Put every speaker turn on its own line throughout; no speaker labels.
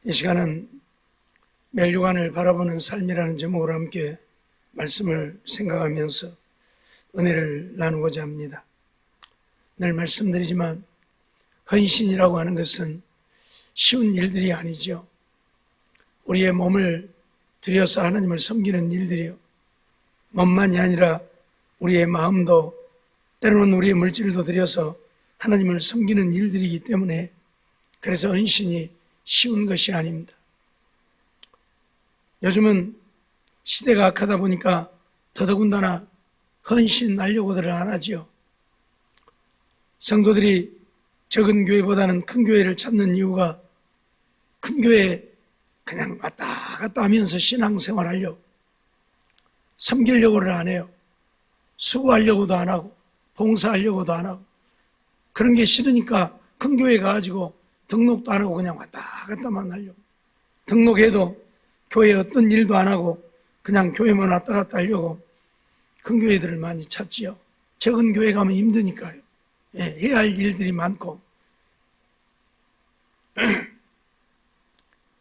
이 시간은 멸류관을 바라보는 삶이라는 제목으로 함께 말씀을 생각하면서 은혜를 나누고자 합니다. 늘 말씀드리지만 헌신이라고 하는 것은 쉬운 일들이 아니죠. 우리의 몸을 들여서 하나님을 섬기는 일들이요, 몸만이 아니라 우리의 마음도, 때로는 우리의 물질도 들여서 하나님을 섬기는 일들이기 때문에, 그래서 헌신이 쉬운 것이 아닙니다. 요즘은 시대가 악하다 보니까 더더군다나 헌신하려고들 안 하지요. 성도들이 적은 교회보다는 큰 교회를 찾는 이유가, 큰 교회에 그냥 왔다 갔다 하면서 신앙생활 하려고, 섬기려고를 안 해요. 수고하려고도 안 하고 봉사하려고도 안 하고, 그런 게 싫으니까 큰 교회 가가지고 등록도 안 하고 그냥 왔다 갔다만 하려고, 등록해도 교회 어떤 일도 안 하고 그냥 교회만 왔다 갔다 하려고 큰 교회들을 많이 찾지요. 적은 교회 가면 힘드니까요. 해야 할 일들이 많고.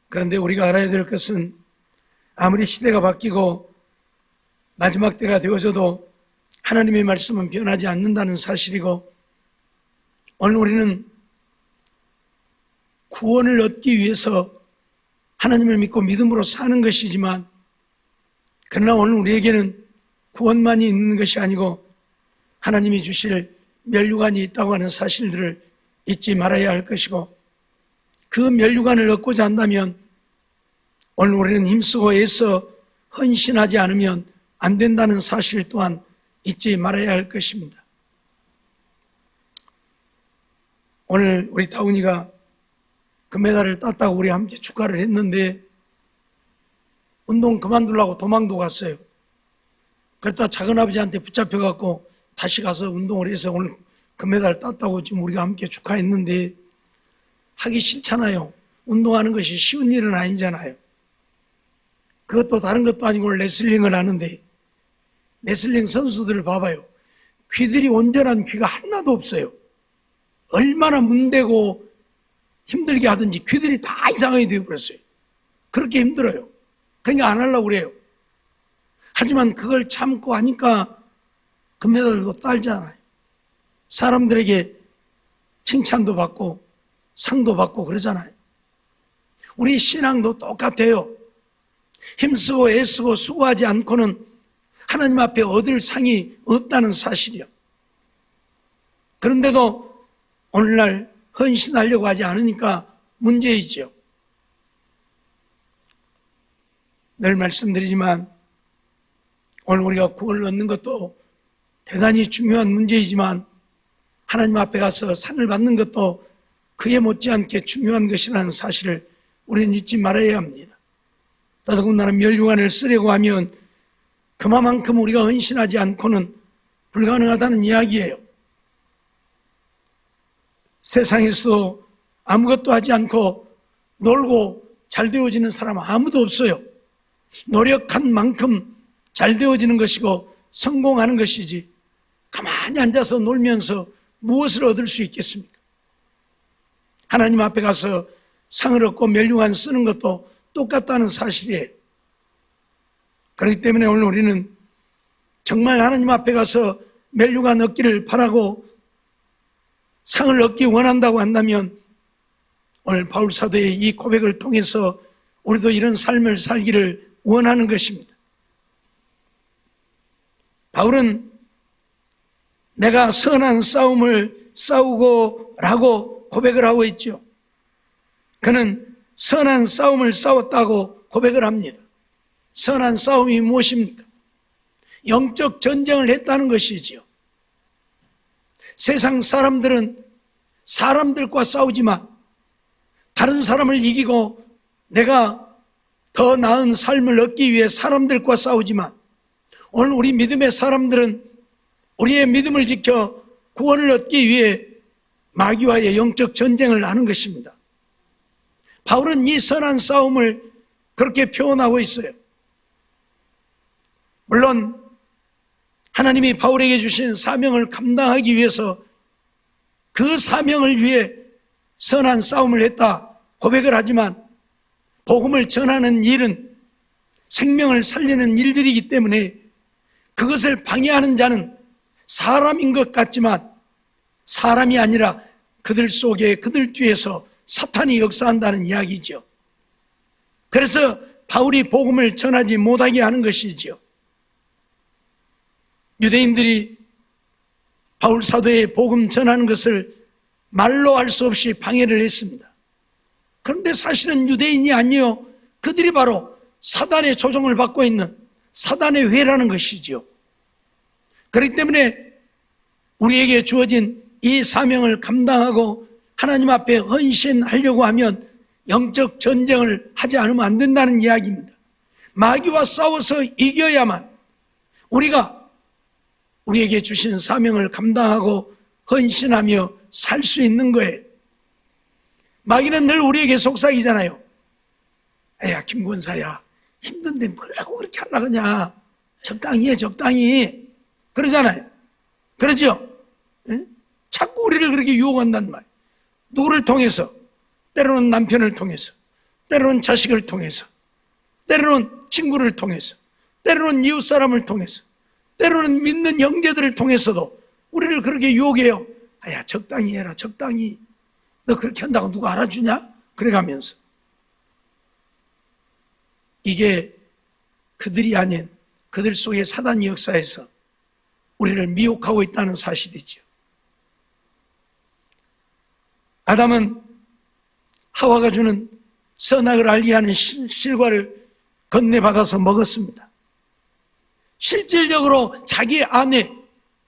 그런데 우리가 알아야 될 것은, 아무리 시대가 바뀌고 마지막 때가 되어져도 하나님의 말씀은 변하지 않는다는 사실이고, 오늘 우리는 구원을 얻기 위해서 하나님을 믿고 믿음으로 사는 것이지만, 그러나 오늘 우리에게는 구원만이 있는 것이 아니고 하나님이 주실 멸류관이 있다고 하는 사실들을 잊지 말아야 할 것이고, 그 멸류관을 얻고자 한다면 오늘 우리는 힘쓰고 애써 헌신하지 않으면 안 된다는 사실 또한 잊지 말아야 할 것입니다. 오늘 우리 다운이가 금메달을 땄다고 우리 함께 축하를 했는데, 운동 그만두려고 도망도 갔어요. 그러다 작은아버지한테 붙잡혀갖고 다시 가서 운동을 해서 오늘 금메달 땄다고 지금 우리가 함께 축하했는데, 하기 싫잖아요. 운동하는 것이 쉬운 일은 아니잖아요. 그것도 다른 것도 아니고 레슬링을 하는데, 레슬링 선수들을 봐봐요. 귀들이 온전한 귀가 하나도 없어요. 얼마나 문대고 힘들게 하든지 귀들이 다 이상하게 되어버렸어요. 그렇게 힘들어요. 그러니까 안 하려고 그래요. 하지만 그걸 참고 하니까 금메달도 따잖아요. 사람들에게 칭찬도 받고 상도 받고 그러잖아요. 우리 신앙도 똑같아요. 힘쓰고 애쓰고 수고하지 않고는 하나님 앞에 얻을 상이 없다는 사실이요. 그런데도 오늘날 헌신하려고 하지 않으니까 문제이지요. 늘 말씀드리지만 오늘 우리가 구원을 얻는 것도 대단히 중요한 문제이지만, 하나님 앞에 가서 상을 받는 것도 그에 못지않게 중요한 것이라는 사실을 우리는 잊지 말아야 합니다. 더더군다나 멸류관을 쓰려고 하면 그만큼 우리가 헌신하지 않고는 불가능하다는 이야기예요. 세상에서 아무것도 하지 않고 놀고 잘 되어지는 사람은 아무도 없어요. 노력한 만큼 잘 되어지는 것이고 성공하는 것이지, 가만히 앉아서 놀면서 무엇을 얻을 수 있겠습니까? 하나님 앞에 가서 상을 얻고 멸류관 쓰는 것도 똑같다는 사실이에요. 그렇기 때문에 오늘 우리는 정말 하나님 앞에 가서 멸류관 얻기를 바라고 상을 얻기 원한다고 한다면, 오늘 바울 사도의 이 고백을 통해서 우리도 이런 삶을 살기를 원하는 것입니다. 바울은 내가 선한 싸움을 싸우고 라고 고백을 하고 있죠. 그는 선한 싸움을 싸웠다고 고백을 합니다. 선한 싸움이 무엇입니까? 영적 전쟁을 했다는 것이지요. 세상 사람들은 사람들과 싸우지만, 다른 사람을 이기고 내가 더 나은 삶을 얻기 위해 사람들과 싸우지만, 오늘 우리 믿음의 사람들은 우리의 믿음을 지켜 구원을 얻기 위해 마귀와의 영적 전쟁을 하는 것입니다. 바울은 이 선한 싸움을 그렇게 표현하고 있어요. 물론 하나님이 바울에게 주신 사명을 감당하기 위해서 그 사명을 위해 선한 싸움을 했다 고백을 하지만, 복음을 전하는 일은 생명을 살리는 일들이기 때문에 그것을 방해하는 자는 사람인 것 같지만 사람이 아니라 그들 속에, 그들 뒤에서 사탄이 역사한다는 이야기죠. 그래서 바울이 복음을 전하지 못하게 하는 것이죠. 유대인들이 바울 사도의 복음 전하는 것을 말로 할 수 없이 방해를 했습니다. 그런데 사실은 유대인이 아니요, 그들이 바로 사단의 조종을 받고 있는 사단의 회라는 것이지요. 그렇기 때문에 우리에게 주어진 이 사명을 감당하고 하나님 앞에 헌신하려고 하면 영적 전쟁을 하지 않으면 안 된다는 이야기입니다. 마귀와 싸워서 이겨야만 우리에게 주신 사명을 감당하고 헌신하며 살 수 있는 거예요. 마귀는 늘 우리에게 속삭이잖아요. 야, 김권사야, 힘든데 뭐라고 그렇게 하려고 하냐. 적당히 해, 적당히. 그러잖아요. 그러죠? 에? 자꾸 우리를 그렇게 유혹한단 말이에요. 누구를 통해서? 때로는 남편을 통해서, 때로는 자식을 통해서, 때로는 친구를 통해서, 때로는 이웃 사람을 통해서, 때로는 믿는 형제들을 통해서도 우리를 그렇게 유혹해요. 야, 적당히 해라, 적당히. 너 그렇게 한다고 누가 알아주냐? 그래가면서. 이게 그들이 아닌 그들 속의 사단 역사에서 우리를 미혹하고 있다는 사실이죠. 아담은 하와가 주는 선악을 알게 하는 실과를 건네받아서 먹었습니다. 실질적으로 자기 안에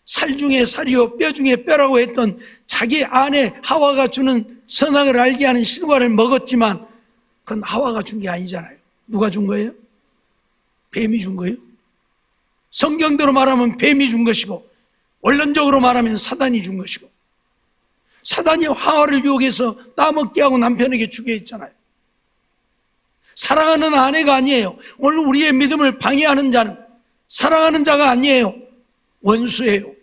살 중에 살이요 뼈 중에 뼈라고 했던 자기 안에 하와가 주는 선악을 알게 하는 실과를 먹었지만 그건 하와가 준 게 아니잖아요. 누가 준 거예요? 뱀이 준 거예요? 성경대로 말하면 뱀이 준 것이고 원론적으로 말하면 사단이 준 것이고 사단이 하와를 유혹해서 따먹게 하고 남편에게 주게 했잖아요. 사랑하는 아내가 아니에요. 오늘 우리의 믿음을 방해하는 자는 사랑하는 자가 아니에요. 원수예요.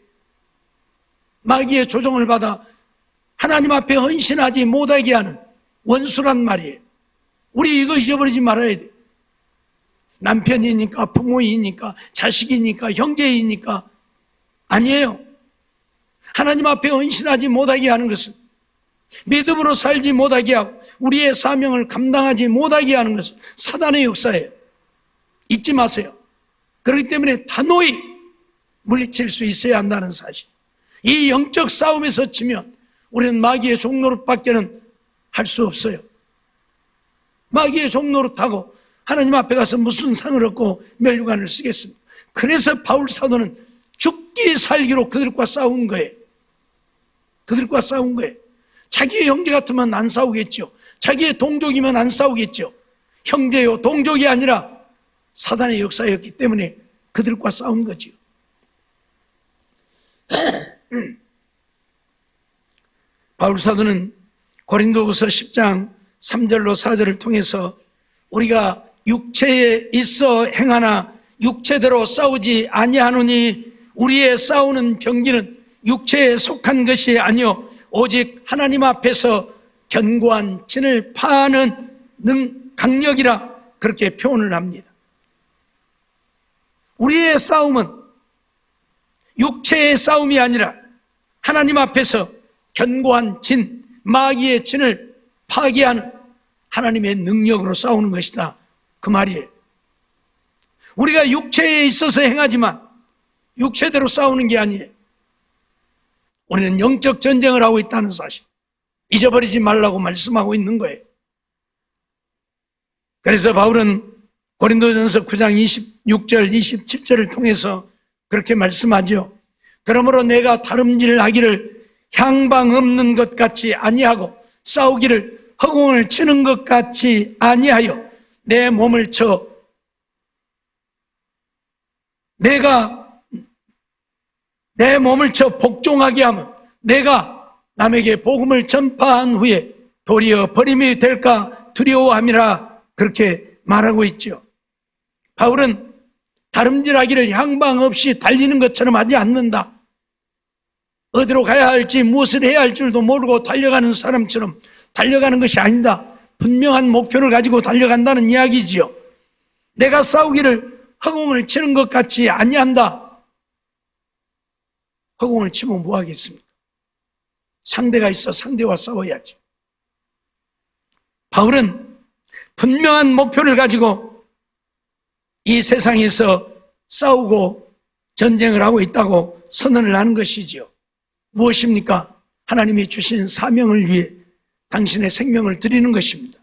마귀의 조종을 받아 하나님 앞에 헌신하지 못하게 하는 원수란 말이에요. 우리 이거 잊어버리지 말아야 돼요. 남편이니까 부모이니까 자식이니까 형제이니까 아니에요. 하나님 앞에 헌신하지 못하게 하는 것은 믿음으로 살지 못하게 하고 우리의 사명을 감당하지 못하게 하는 것은 사단의 역사예요. 잊지 마세요. 그렇기 때문에 단호히 물리칠 수 있어야 한다는 사실. 이 영적 싸움에서 지면 우리는 마귀의 종노릇밖에는 할 수 없어요. 마귀의 종노릇하고 하나님 앞에 가서 무슨 상을 얻고 멸류관을 쓰겠습니까? 그래서 바울 사도는 죽기 살기로 그들과 싸운 거예요. 그들과 싸운 거예요. 자기의 형제 같으면 안 싸우겠죠. 자기의 동족이면 안 싸우겠죠. 형제요 동족이 아니라 사단의 역사였기 때문에 그들과 싸운 거지요. 바울 사도는 고린도후서 10장 3절로 4절을 통해서 우리가 육체에 있어 행하나 육체대로 싸우지 아니하노니 우리의 싸우는 병기는 육체에 속한 것이 아니요 오직 하나님 앞에서 견고한 진을 파하는 강력이라 그렇게 표현을 합니다. 우리의 싸움은 육체의 싸움이 아니라 하나님 앞에서 견고한 진, 마귀의 진을 파괴하는 하나님의 능력으로 싸우는 것이다. 그 말이에요. 우리가 육체에 있어서 행하지만 육체대로 싸우는 게 아니에요. 우리는 영적 전쟁을 하고 있다는 사실 잊어버리지 말라고 말씀하고 있는 거예요. 그래서 바울은 고린도전서 9장 26절 27절을 통해서 그렇게 말씀하죠. 그러므로 내가 다름질하기를 향방 없는 것 같이 아니하고 싸우기를 허공을 치는 것 같이 아니하여 내 몸을 쳐 복종하게 하면 내가 남에게 복음을 전파한 후에 도리어 버림이 될까 두려워함이라 그렇게 말하고 있죠. 바울은 다름질하기를 향방 없이 달리는 것처럼 하지 않는다. 어디로 가야 할지 무엇을 해야 할 줄도 모르고 달려가는 사람처럼 달려가는 것이 아니다. 분명한 목표를 가지고 달려간다는 이야기지요. 내가 싸우기를 허공을 치는 것 같이 아니한다. 허공을 치면 뭐 하겠습니까? 상대가 있어 상대와 싸워야지. 바울은 분명한 목표를 가지고 이 세상에서 싸우고 전쟁을 하고 있다고 선언을 하는 것이지요. 무엇입니까? 하나님이 주신 사명을 위해 당신의 생명을 드리는 것입니다.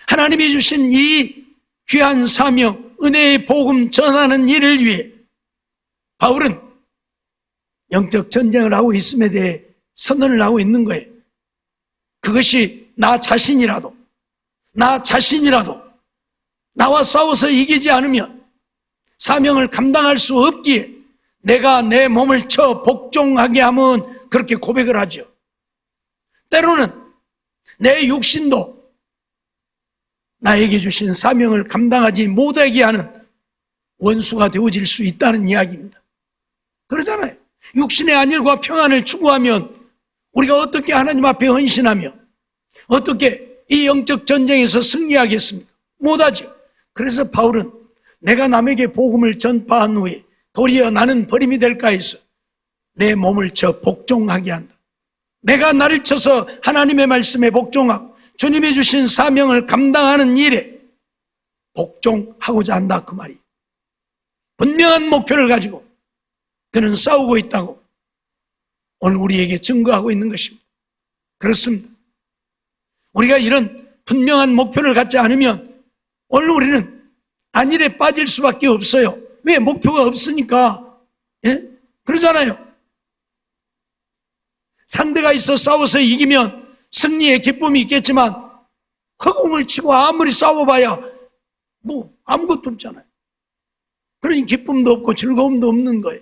하나님이 주신 이 귀한 사명, 은혜의 복음 전하는 일을 위해 바울은 영적 전쟁을 하고 있음에 대해 선언을 하고 있는 거예요. 그것이 나 자신이라도 나와 싸워서 이기지 않으면 사명을 감당할 수 없기에 내가 내 몸을 쳐 복종하게 하면 그렇게 고백을 하죠. 때로는 내 육신도 나에게 주신 사명을 감당하지 못하게 하는 원수가 되어질 수 있다는 이야기입니다. 그러잖아요. 육신의 안일과 평안을 추구하면 우리가 어떻게 하나님 앞에 헌신하며 어떻게 이 영적 전쟁에서 승리하겠습니까? 못하죠. 그래서 바울은 내가 남에게 복음을 전파한 후에 도리어 나는 버림이 될까 해서 내 몸을 쳐 복종하게 한다. 내가 나를 쳐서 하나님의 말씀에 복종하고 주님이 주신 사명을 감당하는 일에 복종하고자 한다 그 말이에요. 분명한 목표를 가지고 그는 싸우고 있다고 오늘 우리에게 증거하고 있는 것입니다. 그렇습니다. 우리가 이런 분명한 목표를 갖지 않으면 오늘 우리는 안일에 빠질 수밖에 없어요. 왜? 목표가 없으니까. 예? 그러잖아요. 상대가 있어 싸워서 이기면 승리의 기쁨이 있겠지만 허공을 치고 아무리 싸워봐야 뭐 아무것도 없잖아요. 그러니 기쁨도 없고 즐거움도 없는 거예요.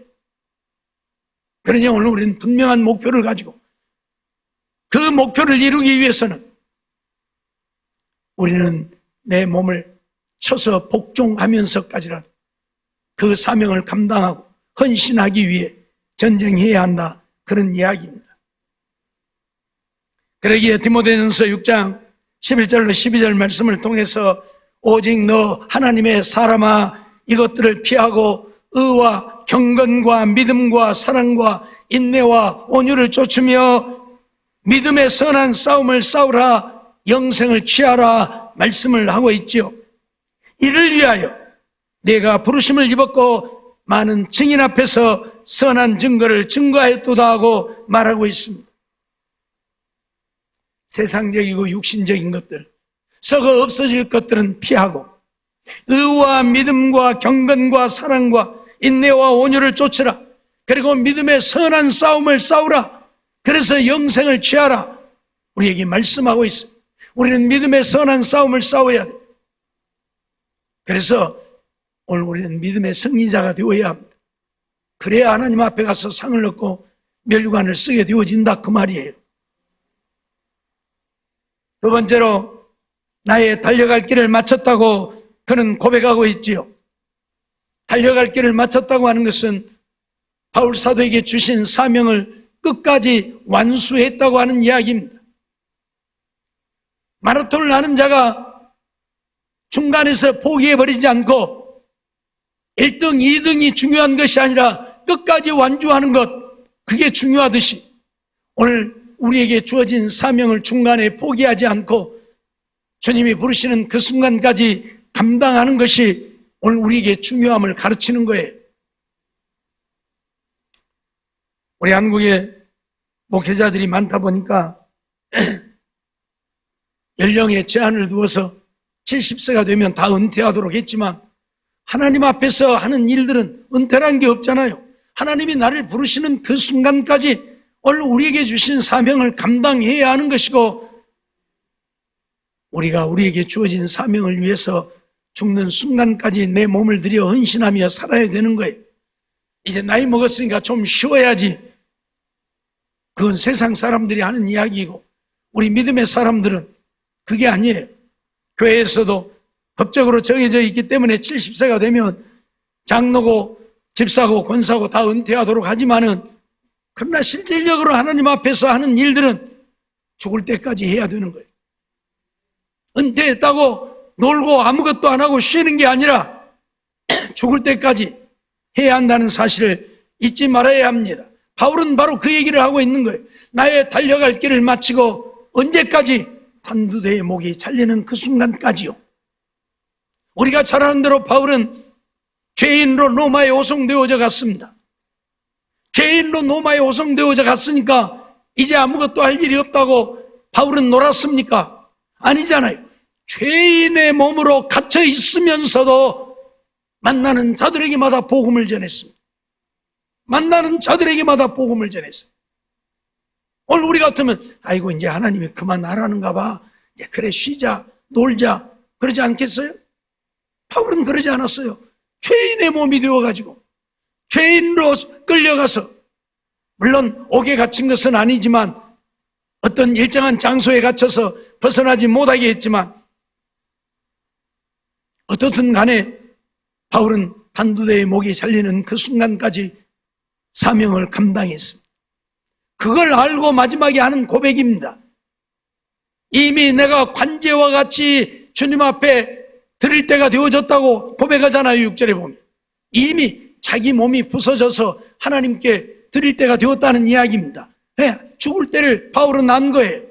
그러니 오늘 우리는 분명한 목표를 가지고 그 목표를 이루기 위해서는 우리는 내 몸을 쳐서 복종하면서까지라도 그 사명을 감당하고 헌신하기 위해 전쟁해야 한다. 그런 이야기입니다. 그러기에 디모데전서 6장 11절로 12절 말씀을 통해서 오직 너 하나님의 사람아 이것들을 피하고 의와 경건과 믿음과 사랑과 인내와 온유를 쫓으며 믿음의 선한 싸움을 싸우라 영생을 취하라 말씀을 하고 있지요. 이를 위하여 내가 부르심을 입었고 많은 증인 앞에서 선한 증거를 증거하였도다 하고 말하고 있습니다. 세상적이고 육신적인 것들, 썩어 없어질 것들은 피하고 의와 믿음과 경건과 사랑과 인내와 온유를 쫓으라. 그리고 믿음의 선한 싸움을 싸우라. 그래서 영생을 취하라. 우리에게 말씀하고 있어요. 우리는 믿음의 선한 싸움을 싸워야 돼. 그래서 오늘 우리는 믿음의 승리자가 되어야 합니다. 그래야 하나님 앞에 가서 상을 얻고 멸관을 쓰게 되어진다 그 말이에요. 두 번째로 나의 달려갈 길을 마쳤다고 그는 고백하고 있지요. 달려갈 길을 마쳤다고 하는 것은 바울 사도에게 주신 사명을 끝까지 완수했다고 하는 이야기입니다. 마라톤을 하는 자가 중간에서 포기해버리지 않고 1등, 2등이 중요한 것이 아니라 끝까지 완주하는 것, 그게 중요하듯이 오늘 우리에게 주어진 사명을 중간에 포기하지 않고 주님이 부르시는 그 순간까지 감당하는 것이 오늘 우리에게 중요함을 가르치는 거예요. 우리 한국에 목회자들이 많다 보니까 연령에 제한을 두어서 70세가 되면 다 은퇴하도록 했지만 하나님 앞에서 하는 일들은 은퇴란 게 없잖아요. 하나님이 나를 부르시는 그 순간까지 오늘 우리에게 주신 사명을 감당해야 하는 것이고 우리가 우리에게 주어진 사명을 위해서 죽는 순간까지 내 몸을 들여 헌신하며 살아야 되는 거예요. 이제 나이 먹었으니까 좀 쉬어야지. 그건 세상 사람들이 하는 이야기이고 우리 믿음의 사람들은 그게 아니에요. 교회에서도 법적으로 정해져 있기 때문에 70세가 되면 장로고 집사고 권사고 다 은퇴하도록 하지만은 그러나 실질적으로 하나님 앞에서 하는 일들은 죽을 때까지 해야 되는 거예요. 은퇴했다고 놀고 아무것도 안 하고 쉬는 게 아니라 죽을 때까지 해야 한다는 사실을 잊지 말아야 합니다. 바울은 바로 그 얘기를 하고 있는 거예요. 나의 달려갈 길을 마치고 언제까지? 한두대의 목이 잘리는 그 순간까지요. 우리가 잘 아는 대로 바울은 죄인으로 로마에 오송되어져 갔습니다. 죄인으로 로마에 오송되어져 갔으니까 이제 아무것도 할 일이 없다고 바울은 놀았습니까? 아니잖아요. 죄인의 몸으로 갇혀 있으면서도 만나는 자들에게마다 복음을 전했습니다. 만나는 자들에게마다 복음을 전했어요. 오늘 우리 같으면 아이고 이제 하나님이 그만하라는가 봐. 이제 그래 쉬자 놀자 그러지 않겠어요? 바울은 그러지 않았어요. 죄인의 몸이 되어가지고 죄인으로 끌려가서 물론 옥에 갇힌 것은 아니지만 어떤 일정한 장소에 갇혀서 벗어나지 못하게 했지만 어떻든 간에 바울은 한두대의 목이 잘리는 그 순간까지 사명을 감당했습니다. 그걸 알고 마지막에 하는 고백입니다. 이미 내가 관제와 같이 주님 앞에 드릴 때가 되어졌다고 고백하잖아요. 6절에 보면 이미 자기 몸이 부서져서 하나님께 드릴 때가 되었다는 이야기입니다. 죽을 때를 바울은 안 거예요.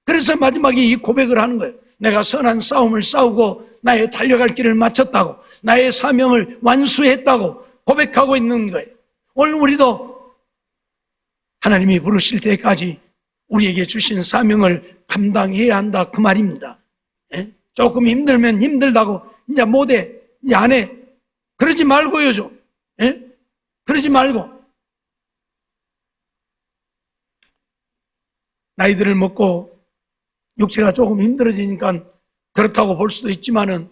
그래서 마지막에 이 고백을 하는 거예요. 내가 선한 싸움을 싸우고 나의 달려갈 길을 마쳤다고, 나의 사명을 완수했다고 고백하고 있는 거예요. 오늘 우리도 하나님이 부르실 때까지 우리에게 주신 사명을 감당해야 한다 그 말입니다. 조금 힘들면 힘들다고 이제 못해, 이제 안 해, 그러지 말고요 좀. 그러지 말고 나이들을 먹고 육체가 조금 힘들어지니까 그렇다고 볼 수도 있지만은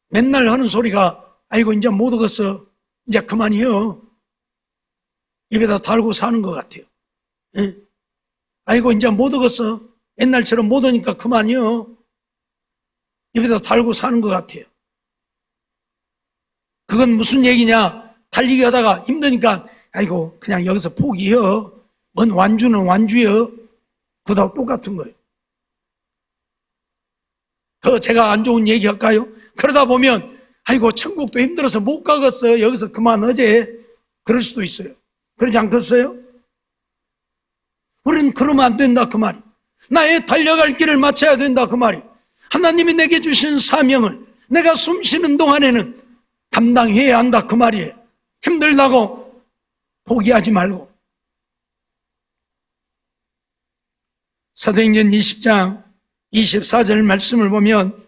맨날 하는 소리가 아이고 이제 못 얻었어, 이제 그만이요, 입에다 달고 사는 것 같아요. 아이고 이제 못 얻었어, 옛날처럼 못 오니까 그만이요, 입에다 달고 사는 것 같아요. 그건 무슨 얘기냐? 달리기 하다가 힘드니까 아이고 그냥 여기서 포기해요, 뭔 완주는 완주요, 그거하고 똑같은 거예요. 더 제가 안 좋은 얘기 할까요? 그러다 보면 아이고 천국도 힘들어서 못 가겠어, 여기서 그만하지, 그럴 수도 있어요. 그러지 않겠어요? 우리는 그러면 안 된다 그 말이. 나의 달려갈 길을 마쳐야 된다 그 말이. 하나님이 내게 주신 사명을 내가 숨 쉬는 동안에는 감당해야 한다 그 말이에요. 힘들다고 포기하지 말고. 사도행전 20장 24절 말씀을 보면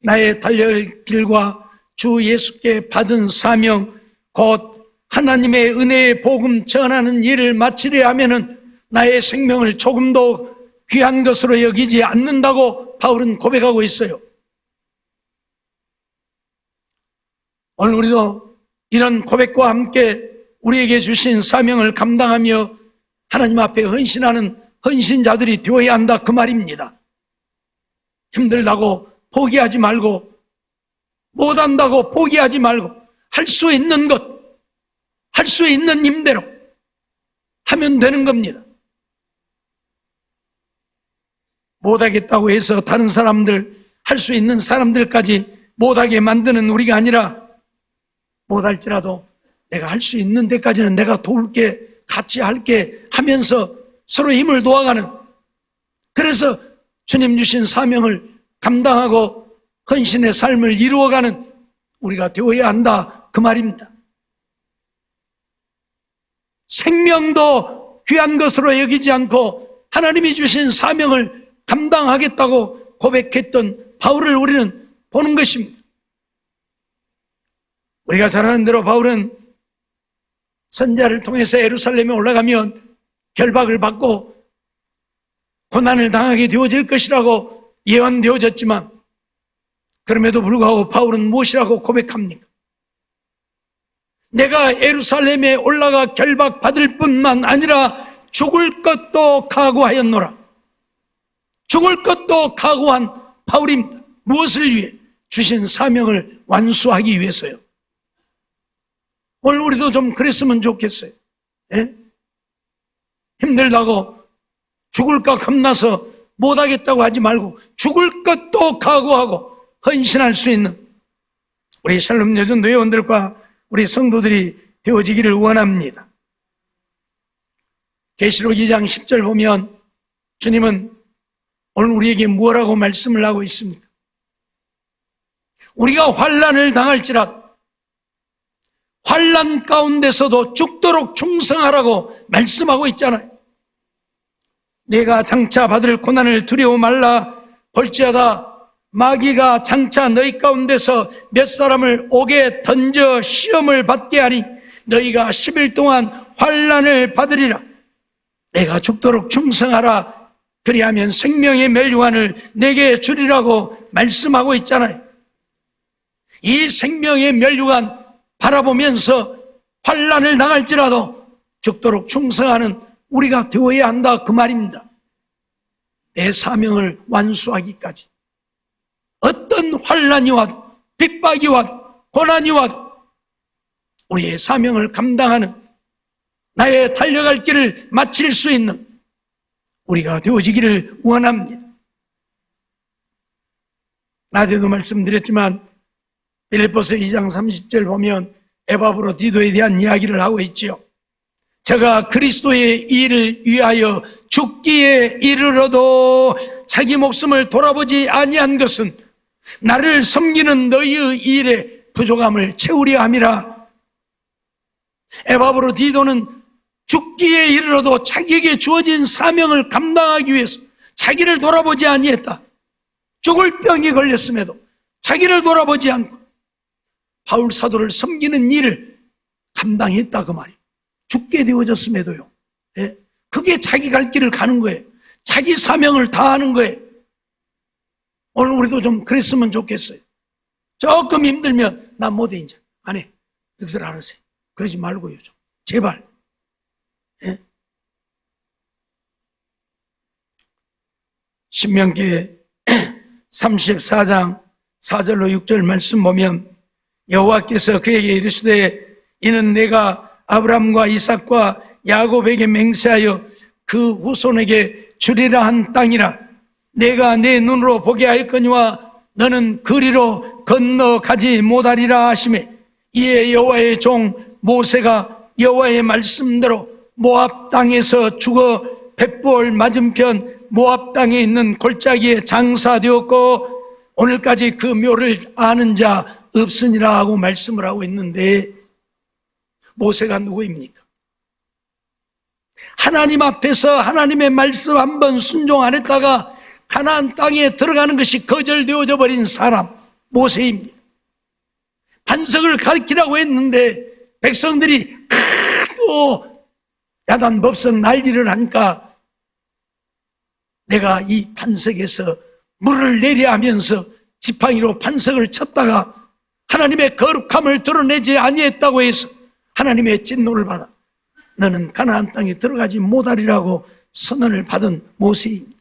나의 달려갈 길과 주 예수께 받은 사명 곧 하나님의 은혜의 복음 전하는 일을 마치려 하면은 나의 생명을 조금도 귀한 것으로 여기지 않는다고 바울은 고백하고 있어요. 오늘 우리도 이런 고백과 함께 우리에게 주신 사명을 감당하며 하나님 앞에 헌신하는 헌신자들이 되어야 한다 그 말입니다. 힘들다고 포기하지 말고, 못한다고 포기하지 말고, 할 수 있는 것, 할 수 있는 힘대로 하면 되는 겁니다. 못하겠다고 해서 다른 사람들, 할 수 있는 사람들까지 못하게 만드는 우리가 아니라 못할지라도 내가 할 수 있는 데까지는 내가 도울게, 같이 할게 하면서 서로 힘을 도와가는, 그래서 주님 주신 사명을 감당하고 헌신의 삶을 이루어가는 우리가 되어야 한다 그 말입니다. 생명도 귀한 것으로 여기지 않고 하나님이 주신 사명을 감당하겠다고 고백했던 바울을 우리는 보는 것입니다. 우리가 잘 아는 대로 바울은 선자를 통해서 예루살렘에 올라가면 결박을 받고 고난을 당하게 되어질 것이라고 예언되어졌지만 그럼에도 불구하고 바울은 무엇이라고 고백합니까? 내가 예루살렘에 올라가 결박받을 뿐만 아니라 죽을 것도 각오하였노라. 죽을 것도 각오한 바울입니다. 무엇을 위해? 주신 사명을 완수하기 위해서요. 오늘 우리도 좀 그랬으면 좋겠어요. 예? 힘들다고 죽을까 겁나서 못하겠다고 하지 말고 죽을 것도 각오하고 헌신할 수 있는 우리 샬롬 여전도 회원들과 우리 성도들이 되어지기를 원합니다. 계시록 2장 10절 보면 주님은 오늘 우리에게 뭐라고 말씀을 하고 있습니까? 우리가 환난을 당할지라도 환난 가운데서도 죽도록 충성하라고 말씀하고 있잖아요. 내가 장차 받을 고난을 두려워 말라. 볼지어다 마귀가 장차 너희 가운데서 몇 사람을 옥에 던져 시험을 받게 하니 너희가 10일 동안 환난을 받으리라. 내가 죽도록 충성하라. 그리하면 생명의 멸류관을 내게 주리라고 말씀하고 있잖아요. 이 생명의 멸류관 바라보면서 환난을 당할지라도 죽도록 충성하는 우리가 되어야 한다 그 말입니다. 내 사명을 완수하기까지 어떤 환난이 와도 핍박이 와도 고난이 와도 우리의 사명을 감당하는 나의 달려갈 길을 마칠 수 있는 우리가 되어지기를 원합니다. 낮에도 말씀드렸지만 빌립보서 2장 30절 보면 에바브로디도에 대한 이야기를 하고 있지요. 저가 그리스도의 일을 위하여 죽기에 이르러도 자기 목숨을 돌아보지 아니한 것은 나를 섬기는 너희의 일에 부족함을 채우려 함이라. 에바브로디도는 죽기에 이르러도 자기에게 주어진 사명을 감당하기 위해서 자기를 돌아보지 아니했다. 죽을 병이 걸렸음에도 자기를 돌아보지 않고 바울 사도를 섬기는 일을 감당했다 그 말이에요. 죽게 되어졌음에도요. 예? 그게 자기 갈 길을 가는 거예요. 자기 사명을 다하는 거예요. 오늘 우리도 좀 그랬으면 좋겠어요. 조금 힘들면 나 못해 이제 안 해. 너희들 알아서 해. 그러지 말고요 좀 제발. 예? 신명기 34장 4절로 6절 말씀 보면 여호와께서 그에게 이르시되 이는 내가 아브람과 이삭과 야곱에게 맹세하여 그 후손에게 주리라 한 땅이라. 내가 내 눈으로 보게 하였거니와 너는 그리로 건너가지 못하리라 하시매 이에 여호와의 종 모세가 여호와의 말씀대로 모압 땅에서 죽어 벳볼 맞은편 모압 땅에 있는 골짜기에 장사되었고 오늘까지 그 묘를 아는 자 없으니라 하고 말씀을 하고 있는데 모세가 누구입니까? 하나님 앞에서 하나님의 말씀 한번 순종 안 했다가 가나안 땅에 들어가는 것이 거절되어져 버린 사람 모세입니다. 반석을 가리키라고 했는데 백성들이 또 야단 법석 난리를 하니까 내가 이 반석에서 물을 내려 하면서 지팡이로 반석을 쳤다가 하나님의 거룩함을 드러내지 아니했다고 해서 하나님의 진노를 받아 너는 가나안 땅에 들어가지 못하리라고 선언을 받은 모세입니다.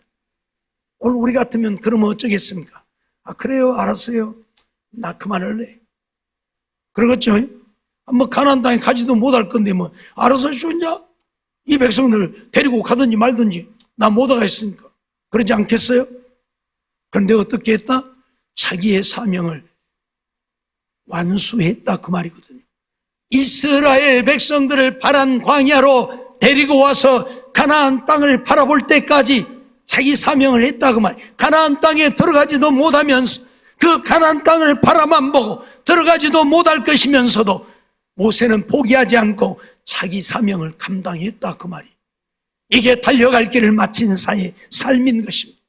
오늘 우리 같으면 그러면 어쩌겠습니까? 아 그래요? 알았어요. 나 그만할래. 그러겠죠? 뭐 가나안 땅에 가지도 못할 건데 뭐 알아서 쇼냐? 이 백성들 데리고 가든지 말든지 나 못 가겠으니까 그러지 않겠어요? 그런데 어떻게 했다? 자기의 사명을 완수했다 그 말이거든요. 이스라엘 백성들을 파란 광야로 데리고 와서 가나안 땅을 바라볼 때까지 자기 사명을 했다 그 말이에요. 가나안 땅에 들어가지도 못하면서 그 가나안 땅을 바라만 보고 들어가지도 못할 것이면서도 모세는 포기하지 않고 자기 사명을 감당했다 그 말이에요. 이게 달려갈 길을 마친 사이의 삶인 것입니다.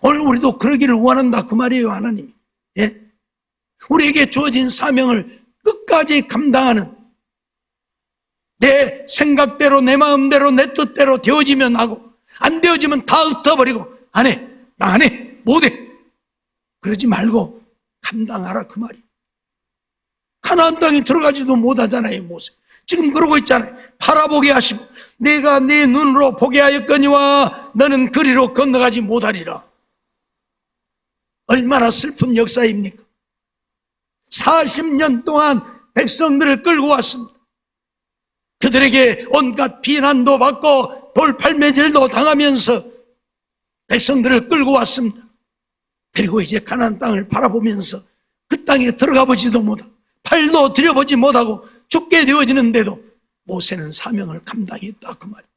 오늘 우리도 그러기를 원한다 그 말이에요. 하나님이 예? 우리에게 주어진 사명을 끝까지 감당하는 내 생각대로 내 마음대로 내 뜻대로 되어지면 하고 안 되어지면 다 흩어버리고 안 해, 나 안 해, 못해 그러지 말고 감당하라 그 말이에요. 가나안 땅에 들어가지도 못하잖아요. 모세 지금 그러고 있잖아요. 바라보게 하시고 내가 네 눈으로 보게 하였거니와 너는 그리로 건너가지 못하리라. 얼마나 슬픈 역사입니까? 40년 동안 백성들을 끌고 왔습니다. 그들에게 온갖 비난도 받고 돌팔매질도 당하면서 백성들을 끌고 왔습니다. 그리고 이제 가나안 땅을 바라보면서 그 땅에 들어가 보지도 못하고 팔도 들여보지 못하고 죽게 되어지는데도 모세는 사명을 감당했다, 그 말이에요.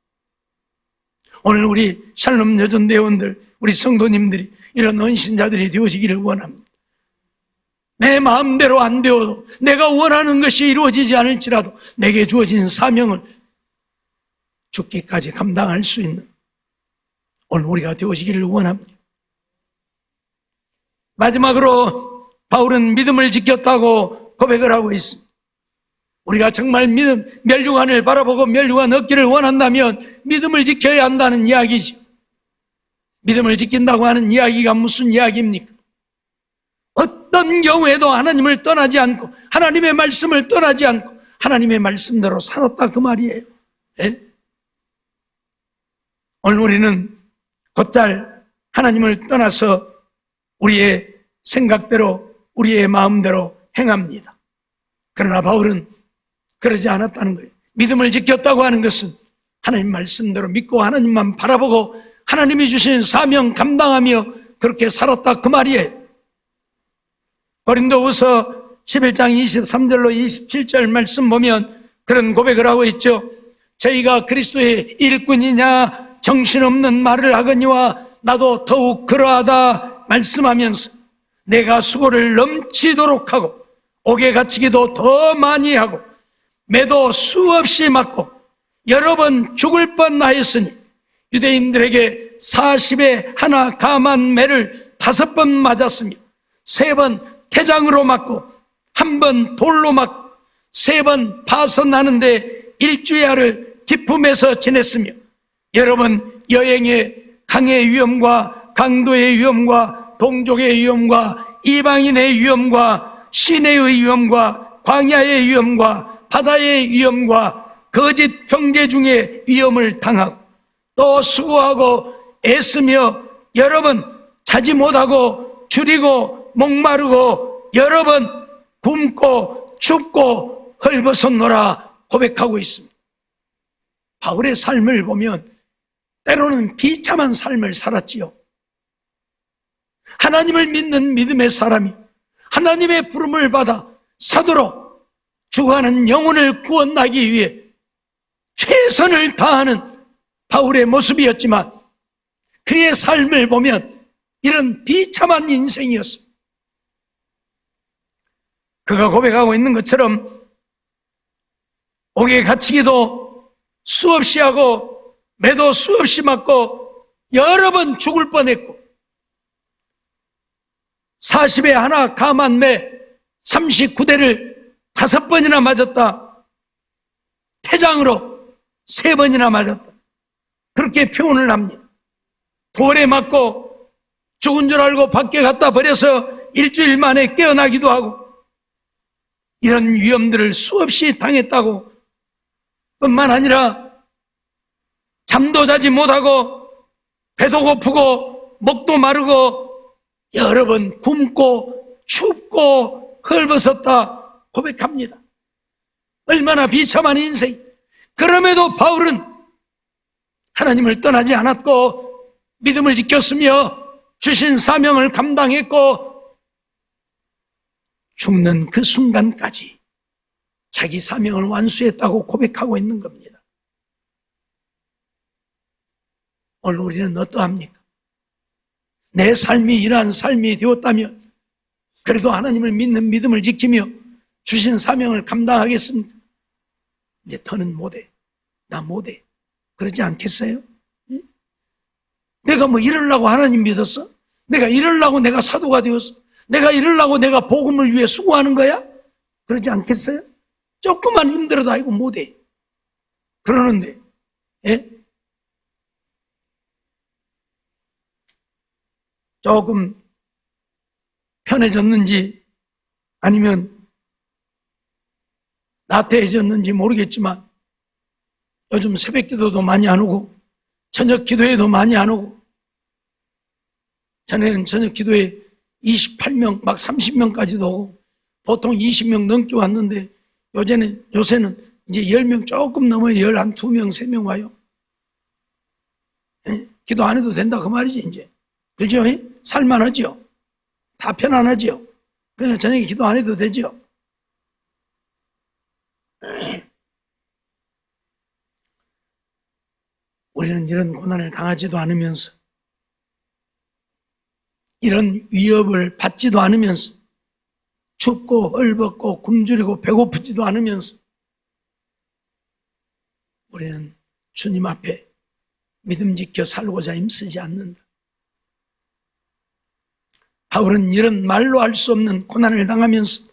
오늘 우리 샬롬 여전대원들, 우리 성도님들이 이런 헌신자들이 되어지기를 원합니다. 내 마음대로 안 되어도 내가 원하는 것이 이루어지지 않을지라도 내게 주어진 사명을 죽기까지 감당할 수 있는 오늘 우리가 되어지기를 원합니다. 마지막으로 바울은 믿음을 지켰다고 고백을 하고 있습니다. 우리가 정말 멸류관을 바라보고 멸류관 얻기를 원한다면 믿음을 지켜야 한다는 이야기죠. 믿음을 지킨다고 하는 이야기가 무슨 이야기입니까? 어떤 경우에도 하나님을 떠나지 않고 하나님의 말씀을 떠나지 않고 하나님의 말씀대로 살았다, 그 말이에요. 예? 오늘 우리는 곧잘 하나님을 떠나서 우리의 생각대로 우리의 마음대로 행합니다. 그러나 바울은 그러지 않았다는 거예요. 믿음을 지켰다고 하는 것은 하나님 말씀대로 믿고 하나님만 바라보고 하나님이 주신 사명 감당하며 그렇게 살았다, 그 말이에요. 고린도후서 11장 23절로 27절 말씀 보면 그런 고백을 하고 있죠. 저희가 그리스도의 일꾼이냐 정신없는 말을 하거니와 나도 더욱 그러하다 말씀하면서 내가 수고를 넘치도록 하고 옥에 갇히기도 더 많이 하고 매도 수없이 맞고 여러 번 죽을 뻔하였으니 유대인들에게 40에 하나 감한 매를 5번 맞았으며 3번 태장으로 맞고 1번 돌로 맞고 3번 파선하는데 일주야를 기품에서 지냈으며 여러 번 여행의 강의 위험과 강도의 위험과 동족의 위험과 이방인의 위험과 시내의 위험과 광야의 위험과 바다의 위험과 거짓 형제 중에 위험을 당하고 또 수고하고 애쓰며 여러 번 자지 못하고 줄이고 목마르고 여러 번 굶고 춥고 헐벗었노라 고백하고 있습니다. 바울의 삶을 보면 때로는 비참한 삶을 살았지요. 하나님을 믿는 믿음의 사람이 하나님의 부름을 받아 사도로 죽어가는 영혼을 구원하기 위해 최선을 다하는 바울의 모습이었지만 그의 삶을 보면 이런 비참한 인생이었습니다. 그가 고백하고 있는 것처럼 옥에 갇히기도 수없이 하고 매도 수없이 맞고 여러 번 죽을 뻔했고 40에 하나 감한 매 39대를 5번이나 맞았다. 태장으로 3번이나 맞았다. 그렇게 표현을 합니다. 돌에 맞고 죽은 줄 알고 밖에 갖다 버려서 일주일 만에 깨어나기도 하고 이런 위험들을 수없이 당했다고 뿐만 아니라 잠도 자지 못하고 배도 고프고 목도 마르고 여러 번 굶고 춥고 헐벗었다 고백합니다. 얼마나 비참한 인생. 그럼에도 바울은 하나님을 떠나지 않았고 믿음을 지켰으며 주신 사명을 감당했고 죽는 그 순간까지 자기 사명을 완수했다고 고백하고 있는 겁니다. 오늘 우리는 어떠합니까? 내 삶이 이러한 삶이 되었다면 그래도 하나님을 믿는 믿음을 지키며 주신 사명을 감당하겠습니다. 이제 더는 못해. 나 못해. 그러지 않겠어요? 내가 뭐 이러려고 하나님 믿었어? 내가 이러려고 내가 사도가 되었어? 내가 이러려고 내가 복음을 위해 수고하는 거야? 그러지 않겠어요? 조금만 힘들어도 아이고 못해. 그러는데 예? 조금 편해졌는지 아니면 나태해졌는지 모르겠지만 요즘 새벽 기도도 많이 안 오고 저녁 기도회도 많이 안 오고 전에는 저녁 기도회 28명 막 30명까지도 오고 보통 20명 넘게 왔는데 요새는 이제 10명 조금 넘어야 12명, 3명 와요. 기도 안 해도 된다 그 말이지 이제. 그죠? 살만하죠? 다 편안하죠? 그냥 저녁에 기도 안 해도 되죠? 우리는 이런 고난을 당하지도 않으면서, 이런 위협을 받지도 않으면서, 춥고 헐벗고 굶주리고 배고프지도 않으면서 우리는 주님 앞에 믿음 지켜 살고자 힘쓰지 않는다. 바울은 이런 말로 할 수 없는 고난을 당하면서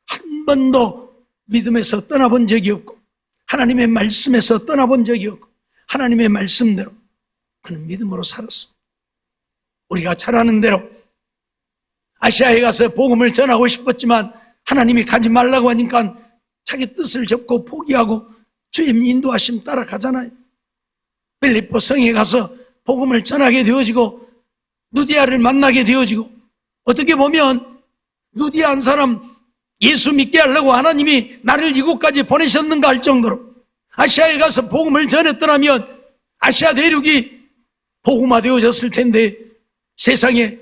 한 번도 믿음에서 떠나본 적이 없고, 하나님의 말씀에서 떠나본 적이 없고, 하나님의 말씀대로 그는 믿음으로 살았어. 우리가 잘 아는 대로 아시아에 가서 복음을 전하고 싶었지만 하나님이 가지 말라고 하니까 자기 뜻을 접고 포기하고 주님 인도하심 따라가잖아요. 빌립보 성에 가서 복음을 전하게 되어지고 누디아를 만나게 되어지고, 어떻게 보면 누디아 한 사람 예수 믿게 하려고 하나님이 나를 이곳까지 보내셨는가 할 정도로 아시아에 가서 복음을 전했더라면 아시아 대륙이 복음화되어졌을 텐데, 세상에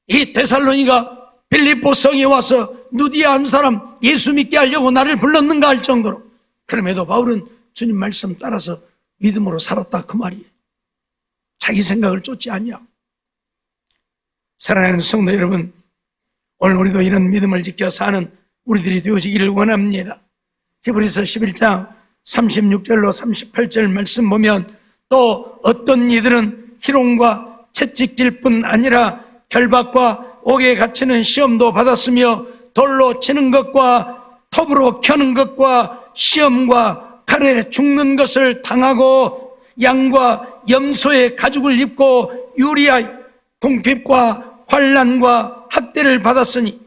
이 데살로니가 빌립보 성에 와서 누디아 한 사람 예수 믿게 하려고 나를 불렀는가 할 정도로, 그럼에도 바울은 주님 말씀 따라서 믿음으로 살았다 그 말이에요. 자기 생각을 쫓지 않냐. 사랑하는 성도 여러분, 오늘 우리도 이런 믿음을 지켜 사는 우리들이 되어지기를 원합니다. 히브리서 11장 36절로 38절 말씀 보면, 또 어떤 이들은 희롱과 채찍질 뿐 아니라 결박과 옥에 갇히는 시험도 받았으며, 돌로 치는 것과 톱으로 켜는 것과 시험과 칼에 죽는 것을 당하고, 양과 염소의 가죽을 입고 유리하여 궁핍과 환난과 학대를 받았으니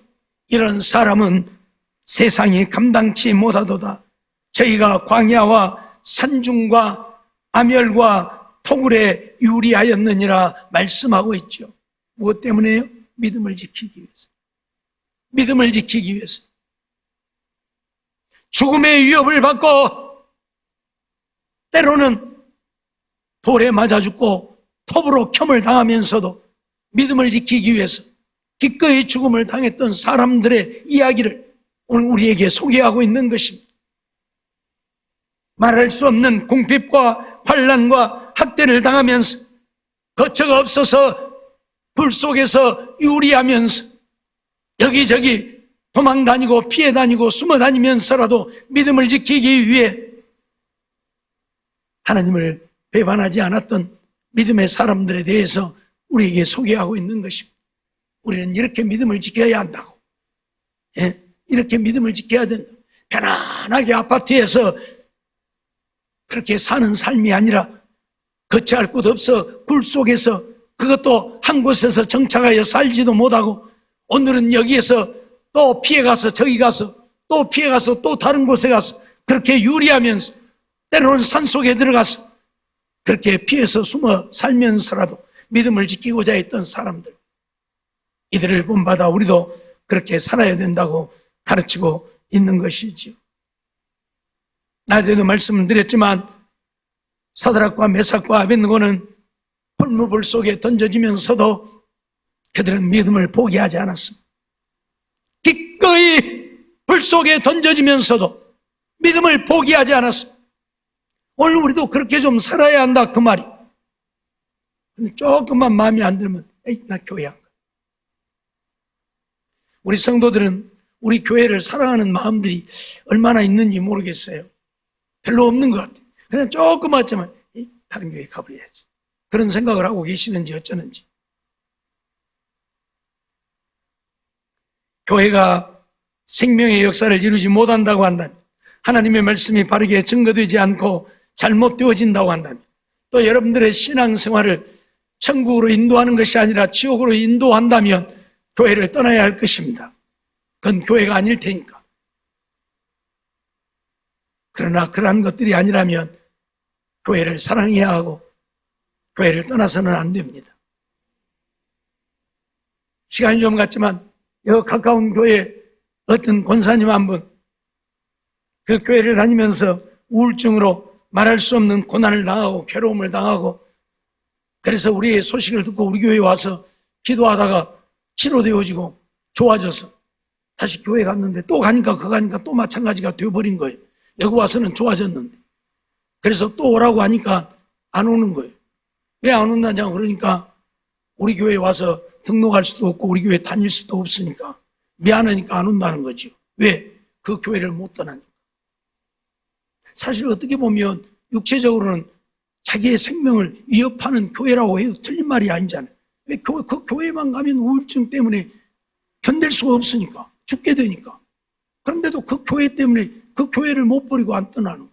이런 사람은 세상이 감당치 못하도다. 저희가 광야와 산중과 암열과 토굴에 유리하였느니라 말씀하고 있죠. 무엇 때문에요? 믿음을 지키기 위해서. 믿음을 지키기 위해서. 죽음의 위협을 받고 때로는 돌에 맞아 죽고 톱으로 켬을 당하면서도 믿음을 지키기 위해서 기꺼이 죽음을 당했던 사람들의 이야기를 오늘 우리에게 소개하고 있는 것입니다. 말할 수 없는 궁핍과 환난과 학대를 당하면서 거처가 없어서 불 속에서 유리하면서 여기저기 도망 다니고 피해 다니고 숨어 다니면서라도 믿음을 지키기 위해 하나님을 배반하지 않았던 믿음의 사람들에 대해서 우리에게 소개하고 있는 것입니다. 우리는 이렇게 믿음을 지켜야 한다고. 예? 이렇게 믿음을 지켜야 된다. 편안하게 아파트에서 그렇게 사는 삶이 아니라 거처할 곳 없어 굴 속에서, 그것도 한 곳에서 정착하여 살지도 못하고 오늘은 여기에서 또 피해가서 저기 가서 또 피해가서 또 다른 곳에 가서 그렇게 유리하면서 때로는 산속에 들어가서 그렇게 피해서 숨어 살면서라도 믿음을 지키고자 했던 사람들, 이들을 본받아 우리도 그렇게 살아야 된다고 가르치고 있는 것이지요. 낮에도 말씀을 드렸지만 사드락과 메삭과 아벳느고는 불무불 속에 던져지면서도 그들은 믿음을 포기하지 않았습니다. 기꺼이 불 속에 던져지면서도 믿음을 포기하지 않았습니다. 오늘 우리도 그렇게 좀 살아야 한다 그 말이. 조금만 마음에 안 들면 에이 나 교회 안 가. 우리 성도들은 우리 교회를 사랑하는 마음들이 얼마나 있는지 모르겠어요. 별로 없는 것 같아요. 그냥 조금 왔지만 다른 교회 가버려야지, 그런 생각을 하고 계시는지 어쩌는지. 교회가 생명의 역사를 이루지 못한다고 한다면, 하나님의 말씀이 바르게 증거되지 않고 잘못되어진다고 한다면, 또 여러분들의 신앙생활을 천국으로 인도하는 것이 아니라 지옥으로 인도한다면 교회를 떠나야 할 것입니다. 그건 교회가 아닐 테니까. 그러나 그러한 것들이 아니라면 교회를 사랑해야 하고 교회를 떠나서는 안 됩니다. 시간이 좀 갔지만 여 가까운 교회에 어떤 권사님 한 분, 그 교회를 다니면서 우울증으로 말할 수 없는 고난을 당하고 괴로움을 당하고 그래서 우리의 소식을 듣고 우리 교회에 와서 기도하다가 치료되어지고 좋아져서 다시 교회 갔는데 또 가니까 또 마찬가지가 되어버린 거예요. 여기 와서는 좋아졌는데. 그래서 또 오라고 하니까 안 오는 거예요. 왜 안 온다냐고 그러니까 우리 교회에 와서 등록할 수도 없고 우리 교회 다닐 수도 없으니까 미안하니까 안 온다는 거죠. 왜? 그 교회를 못 떠나니까. 사실 어떻게 보면 육체적으로는 자기의 생명을 위협하는 교회라고 해도 틀린 말이 아니잖아요. 왜 그 교회만 가면 우울증 때문에 견딜 수가 없으니까 죽게 되니까. 그런데도 그 교회 때문에 그 교회를 못 버리고 안 떠나는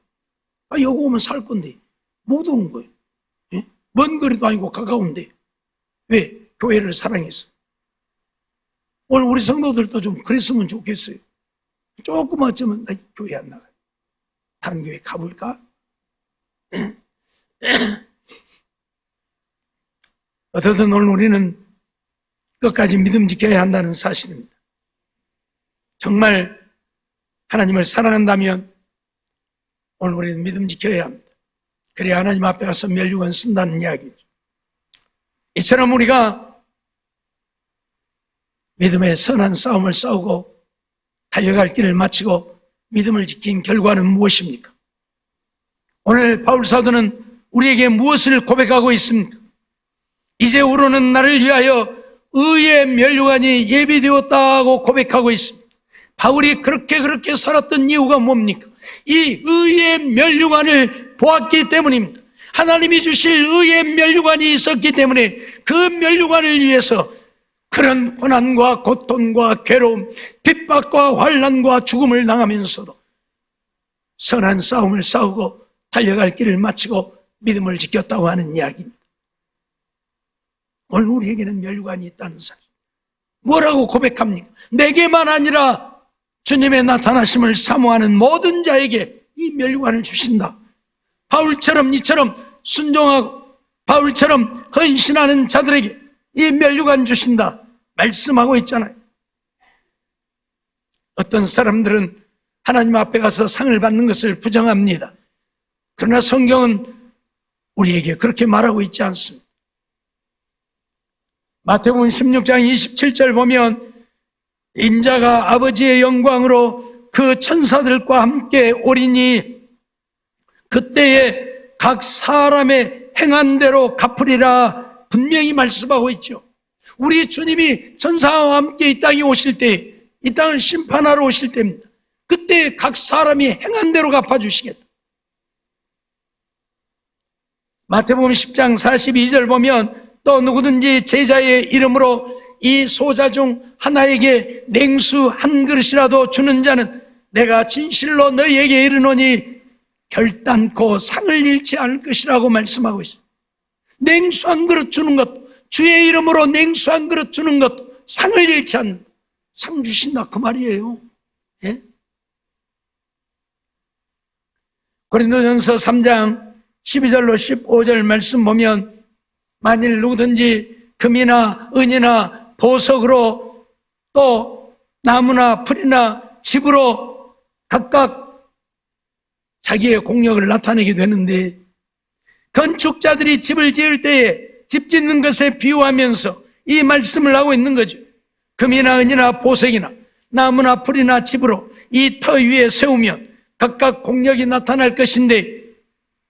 거예요. 여기 오면 살 건데 못 오는 거예요. 예? 먼 거리도 아니고 가까운데. 왜? 교회를 사랑해서. 오늘 우리 성도들도 좀 그랬으면 좋겠어요. 조금 어쩌면 나 교회 안 나가요. 다른 교회 가볼까? 어쨌든 오늘 우리는 끝까지 믿음 지켜야 한다는 사실입니다. 정말 하나님을 사랑한다면 오늘 우리는 믿음 지켜야 합니다. 그래야 하나님 앞에 가서 멸류관 쓴다는 이야기죠. 이처럼 우리가 믿음의 선한 싸움을 싸우고 달려갈 길을 마치고 믿음을 지킨 결과는 무엇입니까? 오늘 바울 사도는 우리에게 무엇을 고백하고 있습니까? 이제후로는 나를 위하여 의의 멸류관이 예비되었다고 고백하고 있습니다. 바울이 그렇게 살았던 이유가 뭡니까? 이 의의 멸류관을 보았기 때문입니다. 하나님이 주실 의의 멸류관이 있었기 때문에 그 멸류관을 위해서 그런 고난과 고통과 괴로움, 핍박과 환난과 죽음을 당하면서도 선한 싸움을 싸우고 달려갈 길을 마치고 믿음을 지켰다고 하는 이야기입니다. 오늘 우리에게는 멸류관이 있다는 사실. 뭐라고 고백합니까? 내게만 아니라 주님의 나타나심을 사모하는 모든 자에게 이 멸류관을 주신다. 바울처럼 이처럼 순종하고 바울처럼 헌신하는 자들에게 이 멸류관 주신다 말씀하고 있잖아요. 어떤 사람들은 하나님 앞에 가서 상을 받는 것을 부정합니다. 그러나 성경은 우리에게 그렇게 말하고 있지 않습니다. 마태복음 16장 27절 보면 인자가 아버지의 영광으로 그 천사들과 함께 오리니 그때에 각 사람의 행한 대로 갚으리라 분명히 말씀하고 있죠. 우리 주님이 천사와 함께 이 땅에 오실 때, 이 땅을 심판하러 오실 때입니다. 그때 각 사람이 행한 대로 갚아주시겠다. 마태복음 10장 42절 보면 또 누구든지 제자의 이름으로 이 소자 중 하나에게 냉수 한 그릇이라도 주는 자는 내가 진실로 너희에게 이르노니 결단코 상을 잃지 않을 것이라고 말씀하고 있어요. 냉수 한 그릇 주는 것, 주의 이름으로 냉수 한 그릇 주는 것, 상을 잃지 않는, 상 주신다 그 말이에요. 예? 고린도전서 3장 12절로 15절 말씀 보면 만일 누구든지 금이나 은이나 보석으로 또 나무나 풀이나 집으로 각각 자기의 공력을 나타내게 되는데 건축자들이 집을 지을 때에 집 짓는 것에 비유하면서 이 말씀을 하고 있는 거죠. 금이나 은이나 보석이나 나무나 풀이나 집으로 이 터 위에 세우면 각각 공력이 나타날 것인데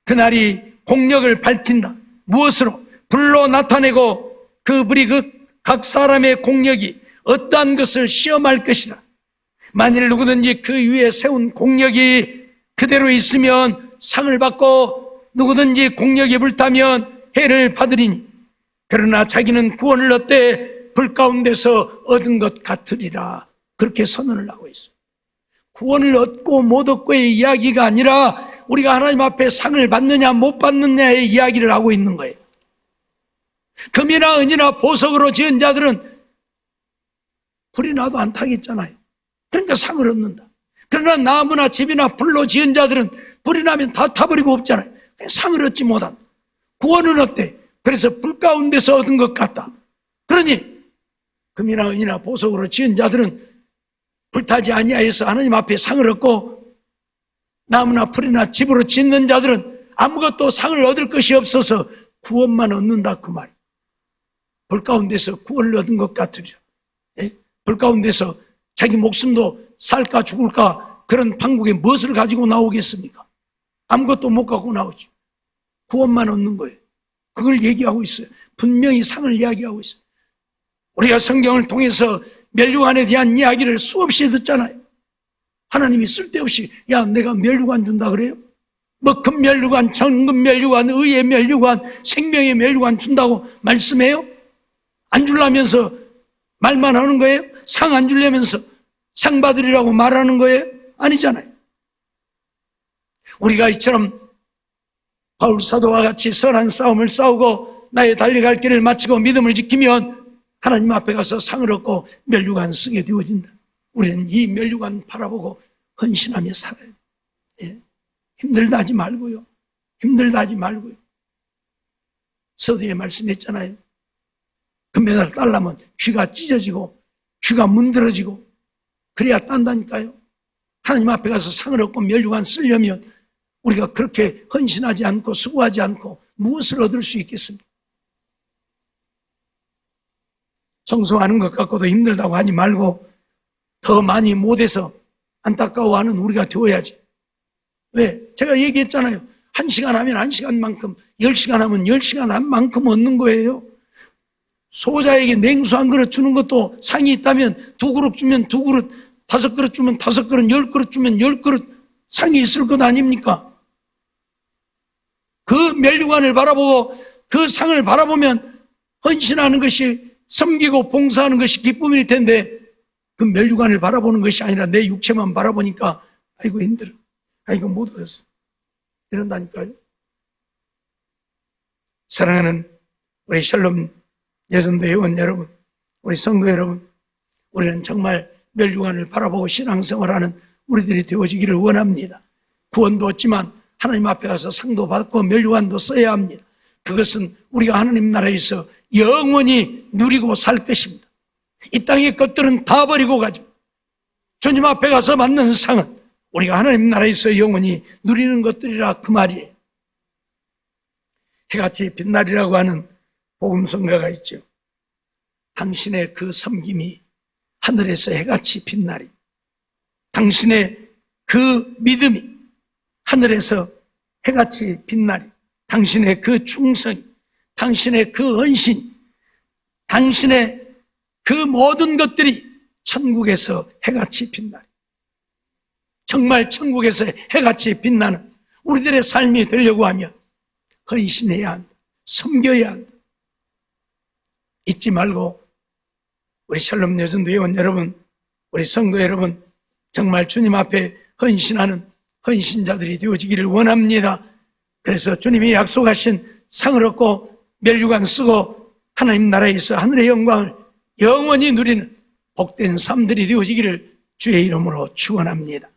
그날이 공력을 밝힌다. 무엇으로? 불로 나타내고 그 불이 그 각 사람의 공력이 어떠한 것을 시험할 것이라. 만일 누구든지 그 위에 세운 공력이 그대로 있으면 상을 받고 누구든지 공력이 불타면 해를 받으리니 그러나 자기는 구원을 얻되 불 가운데서 얻은 것 같으리라. 그렇게 선언을 하고 있어요. 구원을 얻고 못 얻고의 이야기가 아니라 우리가 하나님 앞에 상을 받느냐 못 받느냐의 이야기를 하고 있는 거예요. 금이나 은이나 보석으로 지은 자들은 불이 나도 안 타겠잖아요. 그러니까 상을 얻는다. 그러나 나무나 집이나 불로 지은 자들은 불이 나면 다 타버리고 없잖아요. 상을 얻지 못한다. 구원은 어때? 그래서 불 가운데서 얻은 것 같다. 그러니 금이나 은이나 보석으로 지은 자들은 불타지 아니하여서 하나님 앞에 상을 얻고 나무나 풀이나 집으로 짓는 자들은 아무것도 상을 얻을 것이 없어서 구원만 얻는다 그 말. 불 가운데서 구원을 얻은 것 같으리라. 예? 불 가운데서 자기 목숨도 살까 죽을까 그런 판국에 무엇을 가지고 나오겠습니까? 아무것도 못 갖고 나오지. 구원만 얻는 거예요. 그걸 얘기하고 있어요. 분명히 상을 이야기하고 있어요. 우리가 성경을 통해서 멸류관에 대한 이야기를 수없이 듣잖아요. 하나님이 쓸데없이 야 내가 멸류관 준다 그래요? 뭐 금멸류관, 정금멸류관, 의의 멸류관, 생명의 멸류관 준다고 말씀해요? 안 주려면서 말만 하는 거예요? 상 안 주려면서 상 받으리라고 말하는 거예요? 아니잖아요. 우리가 이처럼 바울 사도와 같이 선한 싸움을 싸우고 나의 달려갈 길을 마치고 믿음을 지키면 하나님 앞에 가서 상을 얻고 멸류관 쓰게 되어진다. 우리는 이 멸류관 바라보고 헌신하며 살아야 돼요. 예. 힘들다 하지 말고요. 힘들다 하지 말고요. 서두에 말씀했잖아요. 금메달 따려면 귀가 찢어지고 귀가 문드러지고 그래야 딴다니까요. 하나님 앞에 가서 상을 얻고 멸류관 쓰려면 우리가 그렇게 헌신하지 않고 수고하지 않고 무엇을 얻을 수 있겠습니까? 청소하는 것 갖고도 힘들다고 하지 말고 더 많이 못해서 안타까워하는 우리가 되어야지. 왜? 제가 얘기했잖아요. 1시간 하면 1시간만큼, 10시간 하면 10시간 한 만큼 얻는 거예요. 소자에게 냉수 한 그릇 주는 것도 상이 있다면 2그릇 주면 2그릇, 5그릇 주면 5그릇, 10그릇 주면 10그릇 상이 있을 것 아닙니까? 그 멸류관을 바라보고 그 상을 바라보면 헌신하는 것이 섬기고 봉사하는 것이 기쁨일 텐데 그 멸류관을 바라보는 것이 아니라 내 육체만 바라보니까 아이고 힘들어. 아이고 못 얻었어. 이런다니까요. 사랑하는 우리 샬롬 예전도 회원 여러분, 우리 성도 여러분, 우리는 정말 멸류관을 바라보고 신앙생활하는 우리들이 되어지기를 원합니다. 구원도 얻지만 하나님 앞에 가서 상도 받고 멸류관도 써야 합니다. 그것은 우리가 하나님 나라에서 영원히 누리고 살 것입니다. 이 땅의 것들은 다 버리고 가죠. 주님 앞에 가서 받는 상은 우리가 하나님 나라에서 영원히 누리는 것들이라 그 말이에요. 해같이 빛날이라고 하는 복음성가가 있죠. 당신의 그 섬김이 하늘에서 해같이 빛나리. 당신의 그 믿음이 하늘에서 해같이 빛나리. 당신의 그 충성이, 당신의 그 헌신, 당신의 그 모든 것들이 천국에서 해같이 빛나리. 정말 천국에서 해같이 빛나는 우리들의 삶이 되려고 하면 헌신해야 한다. 섬겨야 한다. 잊지 말고 우리 샬롬 여전도 회원 여러분, 우리 성도 여러분, 정말 주님 앞에 헌신하는 헌신자들이 되어지기를 원합니다. 그래서 주님이 약속하신 상을 얻고 멸류관 쓰고 하나님 나라에서 하늘의 영광을 영원히 누리는 복된 삶들이 되어지기를 주의 이름으로 축원합니다.